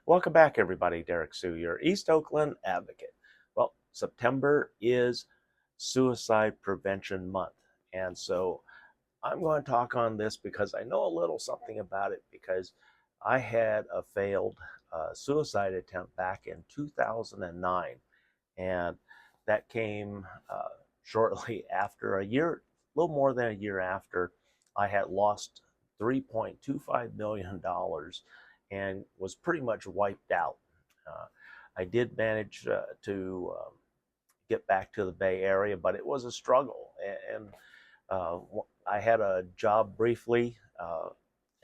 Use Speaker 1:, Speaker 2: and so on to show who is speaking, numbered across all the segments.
Speaker 1: Welcome back, everybody. Derrick Sue, your East Oakland advocate. Well, September is Suicide Prevention Month. And so I'm going to talk on this because I know a little something about it because I had a failed suicide attempt back in 2009. And that came shortly after a year, a little more than a year after I had lost $3.25 million and was pretty much wiped out. Uh, I did manage to get back to the Bay Area, but it was a struggle. And uh, I had a job briefly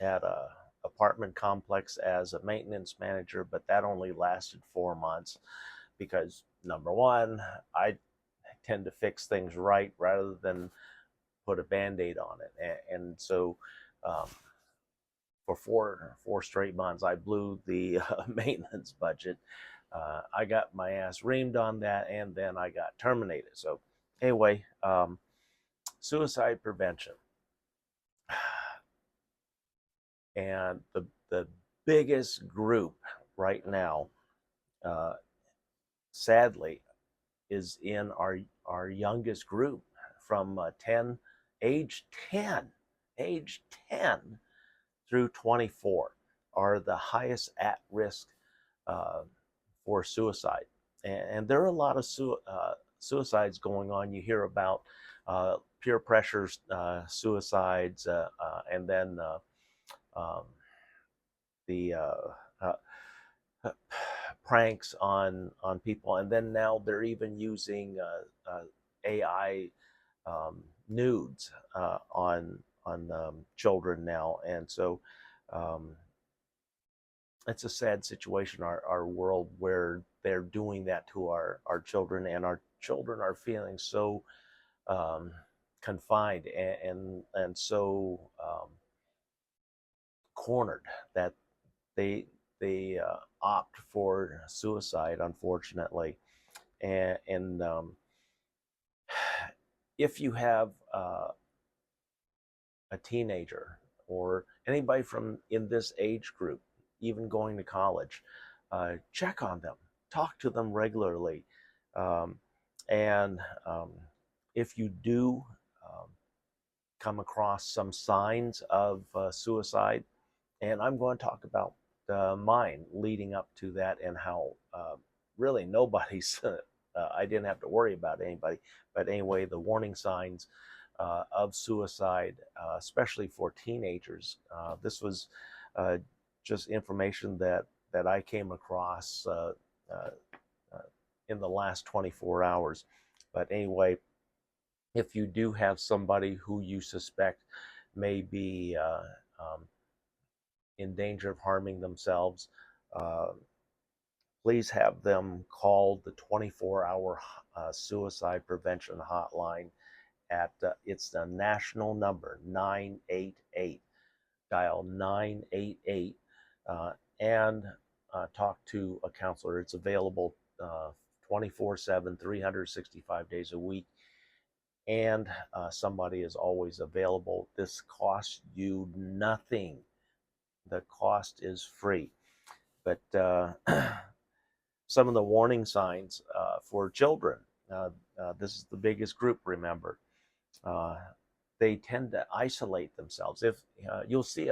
Speaker 1: at a apartment complex as a maintenance manager, but that only lasted 4 months because number one, I tend to fix things right rather than put a band-aid on it. And so um, for four straight months, I blew the maintenance budget. I got my ass reamed on that, and then I got terminated. So anyway, suicide prevention, and the biggest group right now, uh, sadly, is in our youngest group from 10 age 10 age 10 through 24 are the highest at risk uh, for suicide. And there are a lot of suicides going on. You hear about peer pressure suicides, and then um, the pranks on people, and then now they're even using AI nudes on children now, and so um, it's a sad situation, our world, where they're doing that to our children, and our children are feeling so um, confined and so cornered that they opt for suicide, unfortunately. And if you have a teenager or anybody from in this age group, even going to college, check on them, talk to them regularly, um, and if you do um, come across some signs of suicide, and I'm going to talk about mine leading up to that, and how really nobody's I didn't have to worry about anybody. But anyway, the warning signs of suicide, especially for teenagers. This was uh, just information that I came across uh, uh, in the last 24 hours. But anyway, if you do have somebody who you suspect may be in danger of harming themselves, uh, please have them call the 24-hour suicide prevention hotline. At it's the national number, 988. Dial 988 uh, and talk to a counselor. It's available 24/7, 365 days a week, and somebody is always available. This costs you nothing. The cost is free. But some of the warning signs for children, this is the biggest group, remember. Uh, they tend to isolate themselves. If you'll see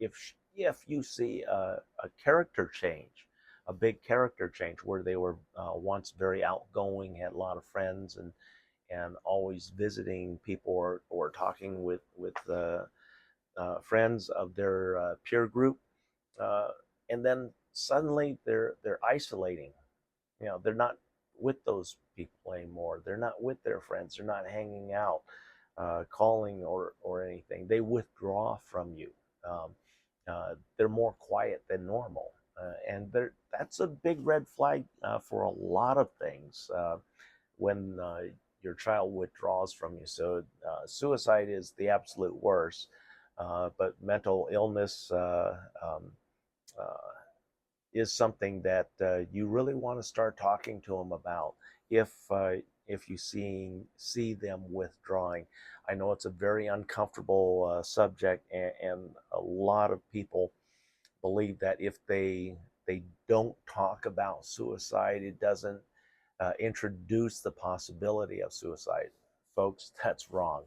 Speaker 1: if you see a character change, a big character change, where they were once very outgoing, had a lot of friends, and always visiting people, or talking with friends of their peer group, uh, and then suddenly they're isolating. They're not with those people anymore. They're not with their friends. They're not hanging out, calling, or anything. They withdraw from you. Um, they're more quiet than normal, and that's a big red flag for a lot of things when your child withdraws from you. So suicide is the absolute worst, but mental illness uh, is something that you really want to start talking to them about if you see them withdrawing. I know it's a very uncomfortable subject, and a lot of people believe that if they they don't talk about suicide. It doesn't introduce the possibility of suicide. Folks, that's wrong.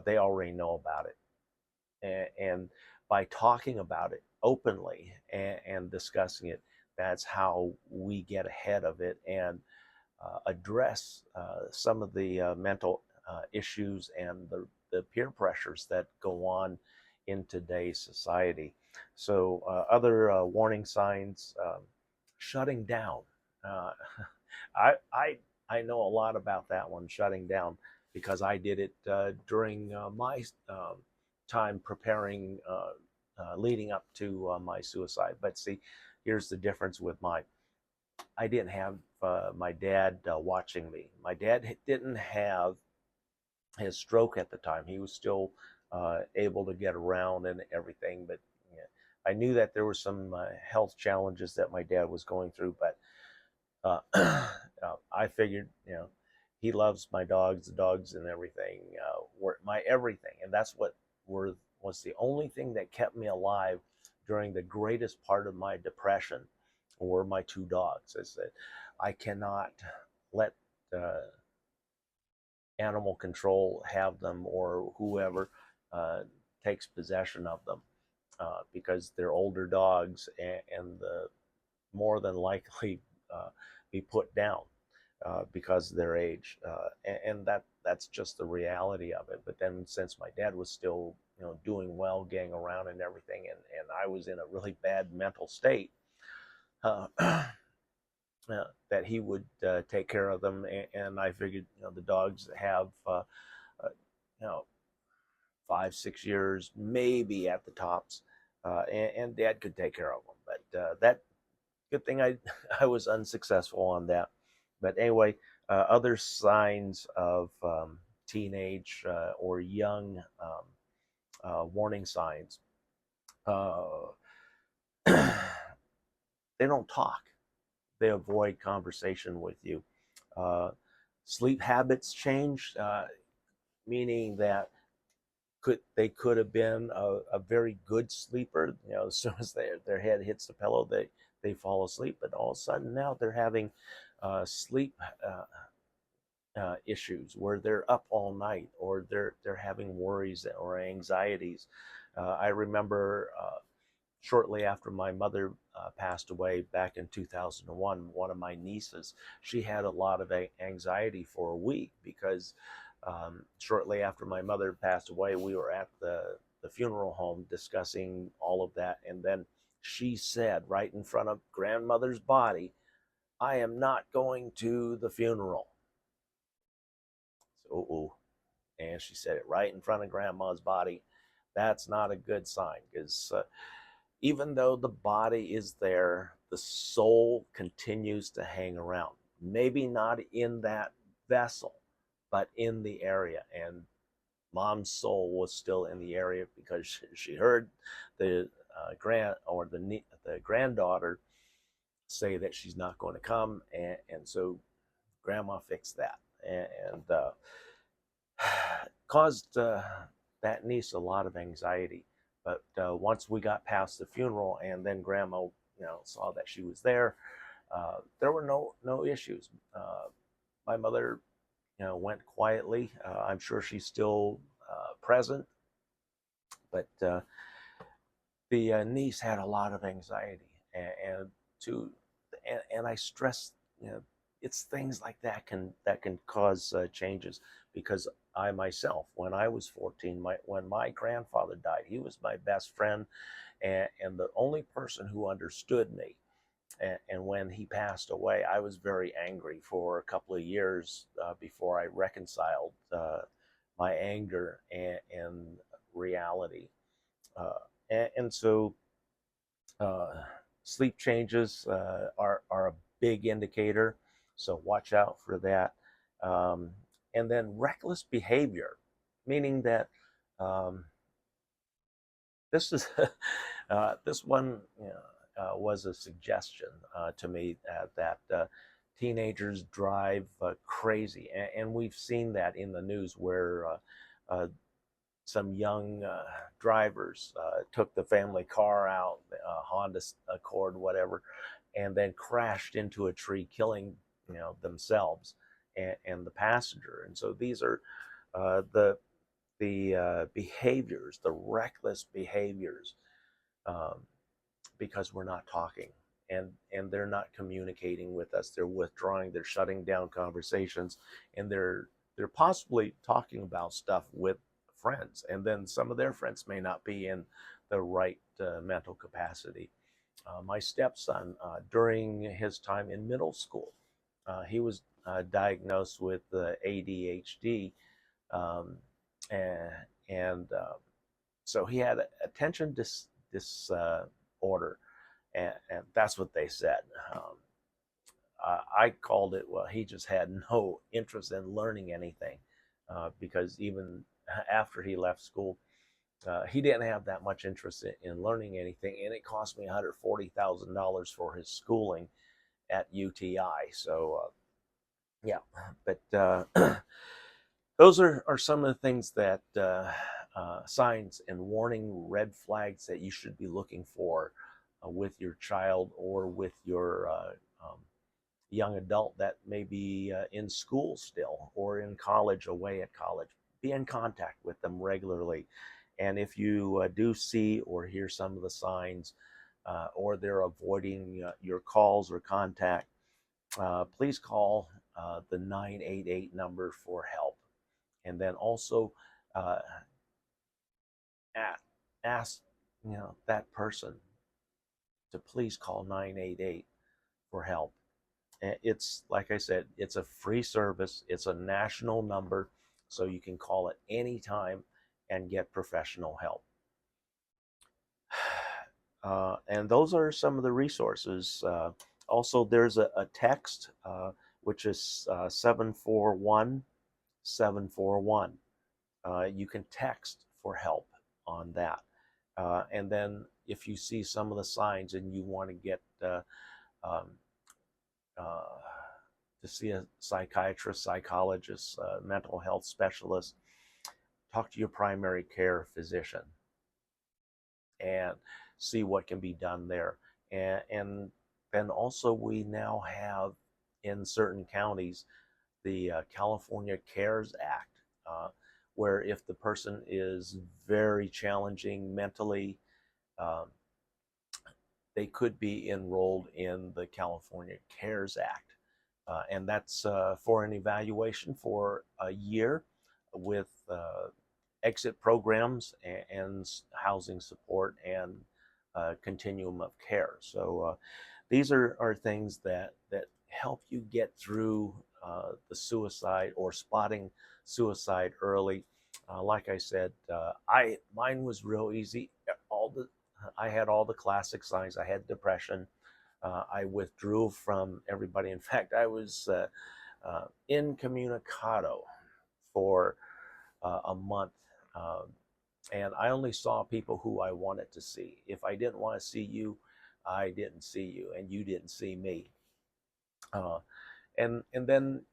Speaker 1: They already know about it. And by talking about it openly and discussing it, that's how we get ahead of it and address some of the mental issues and the peer pressures that go on in today's society. So, other warning signs: shutting down. Uh, I know a lot about that one, shutting down, because I did it during my time preparing, leading up to my suicide. But see, here's the difference with mine. I didn't have my dad watching me. My dad didn't have his stroke at the time. He was still able to get around and everything, but yeah, I knew that there were some health challenges that my dad was going through. But I figured, he loves my dogs, the dogs and everything, were my everything, and that's what was the only thing that kept me alive during the greatest part of my depression. Were my two dogs. I said, I cannot let animal control have them, or whoever takes possession of them, because they're older dogs, and the more than likely be put down because of their age, and that's just the reality of it. But then, since my dad was still doing well, getting around and everything, and I was in a really bad mental state, uh, that he would take care of them, and I figured the dogs have you know 5-6 years maybe at the tops, and Dad could take care of them. But that good thing I I was unsuccessful on that. But anyway, other signs of teenage or young warning signs. Uh, they don't talk. They avoid conversation with you. Uh, Sleep habits change, meaning that they could have been a very good sleeper. As soon as their head hits the pillow, they fall asleep. But all of a sudden now they're having sleep issues where they're up all night, or they're having worries or anxieties. I remember shortly after my mother passed away back in 2001, one of my nieces, she had a lot of anxiety for a week because shortly after my mother passed away, we were at the funeral home discussing all of that. And then she said, right in front of grandmother's body, I am not going to the funeral. So, ooh. And she said it right in front of grandma's body. That's not a good sign, because even though the body is there, the soul continues to hang around. Maybe not in that vessel, but in the area. And mom's soul was still in the area because she heard the the granddaughter say that she's not going to come, and so grandma fixed that, and caused that niece a lot of anxiety. But once we got past the funeral, and then grandma, saw that she was there were no issues. My mother, went quietly. I'm sure she's still present, but the niece had a lot of anxiety, and to and I stress, it's things like that can cause changes, because I myself, when I was 14, when my grandfather died, he was my best friend, and the only person who understood me. And when he passed away, I was very angry for a couple of years before I reconciled my anger and reality. Uh, and so uh, sleep changes are a big indicator, so watch out for that. Um, and then reckless behavior, meaning that um, this is this one was a suggestion to me that teenagers drive crazy, and we've seen that in the news where some young drivers took the family car out, Honda Accord, whatever, and then crashed into a tree, killing themselves and the passenger. And so these are the behaviors, the reckless behaviors, um, because we're not talking, and they're not communicating with us. They're withdrawing. They're shutting down conversations, and they're possibly talking about stuff with friends, and then some of their friends may not be in the right mental capacity. My stepson, during his time in middle school, he was diagnosed with ADHD, um, and, and so he had attention disorder, and that's what they said. I called it, well, he just had no interest in learning anything, because even after he left school, he didn't have that much interest in learning anything, and it cost me $140,000 for his schooling at UTI. So, yeah, but those are some of the things that signs and warning red flags that you should be looking for with your child or with your young adult that may be in school still or in college, away at college. Be in contact with them regularly. And if you do see or hear some of the signs, or they're avoiding your calls or contact, please call the 988 number for help. And then also uh, ask that person to please call 988 for help. It's, like I said, it's a free service. It's a national number, so you can call it anytime and get professional help. And those are some of the resources. Also, there's a text, which is 741 741. You can text for help on that. And then if you see some of the signs and you want to get um, uh, to see a psychiatrist, psychologist, mental health specialist, talk to your primary care physician and see what can be done there. And then also, we now have in certain counties the California CARES Act, where if the person is very challenging mentally, um, they could be enrolled in the California CARES Act. And that's for an evaluation for a year with exit programs and housing support and continuum of care. So these are things that help you get through the suicide or spotting suicide early. Like I said, mine was real easy. I had all the classic signs. I had depression. I withdrew from everybody. In fact, I was incommunicado for a month. And I only saw people who I wanted to see. If I didn't want to see you, I didn't see you, and you didn't see me. Uh, and then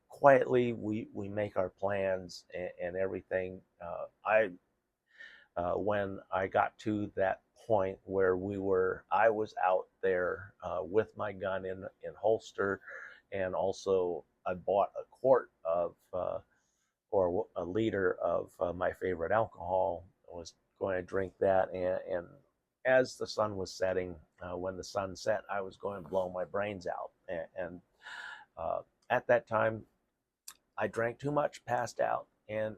Speaker 1: quietly we make our plans and everything. When I got to that point where I was out there with my gun in holster, and also I bought a quart of or a liter of my favorite alcohol. I was going to drink that, and as the sun was setting, when the sun set, I was going to blow my brains out. And at that time, I drank too much, passed out, and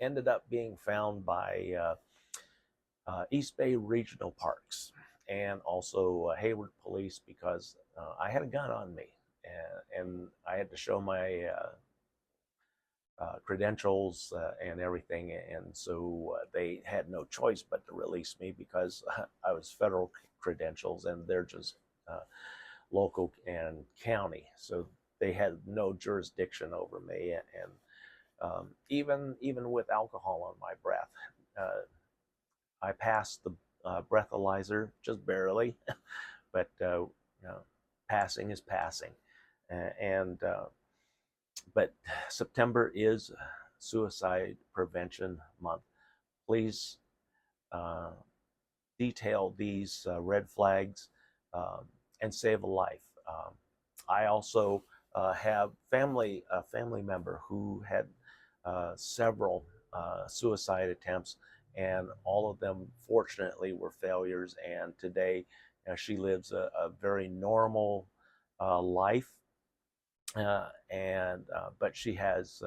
Speaker 1: ended up being found by East Bay Regional Parks and also Hayward Police, because I had a gun on me, and I had to show my credentials and everything, and so they had no choice but to release me because I was federal credentials and they're just local and county, so they had no jurisdiction over me. And even with alcohol on my breath, I passed the breathalyzer just barely, but passing is passing, and but September is Suicide Prevention Month. please uh, detail these red flags um, and save a life. I also have a family member who had several suicide attempts, and all of them, fortunately, were failures. And today, she lives a very normal life, and but she has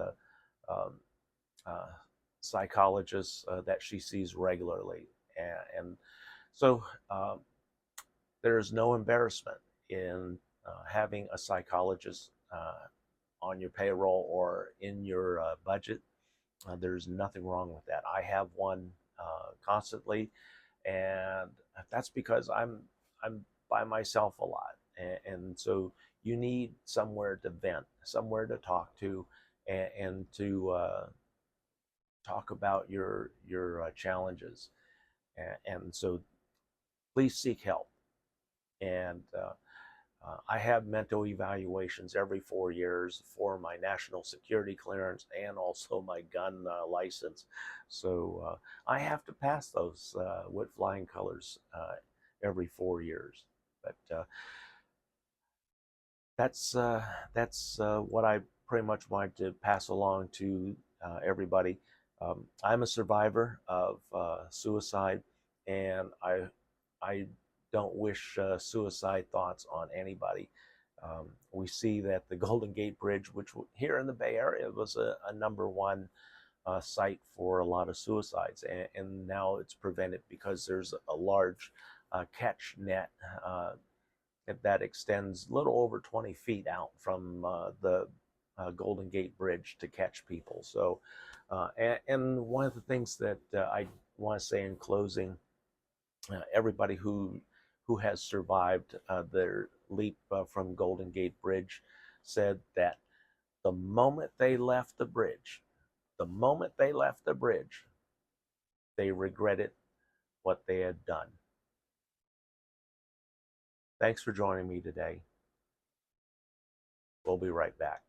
Speaker 1: um, uh, psychologists that she sees regularly, and so there's no embarrassment in having a psychologist on your payroll or in your budget. There's nothing wrong with that. I have one constantly, and that's because I'm by myself a lot, and so you need somewhere to vent, somewhere to talk to, and to talk about your challenges, and so please seek help. And I have mental evaluations every 4 years for my national security clearance and also my gun license. So I have to pass those with flying colors every 4 years. But that's what I pretty much wanted to pass along to everybody. I'm a survivor of suicide, and I don't wish suicide thoughts on anybody. We see that the Golden Gate Bridge, which here in the Bay Area was a number one site for a lot of suicides, and now it's prevented because there's a large catch net that extends a little over 20 feet out from the Golden Gate Bridge to catch people. So, and one of the things that I want to say in closing, everybody who has survived their leap from Golden Gate Bridge said that the moment they left the moment they left the bridge, they regretted what they had done. Thanks for joining me today. We'll be right back.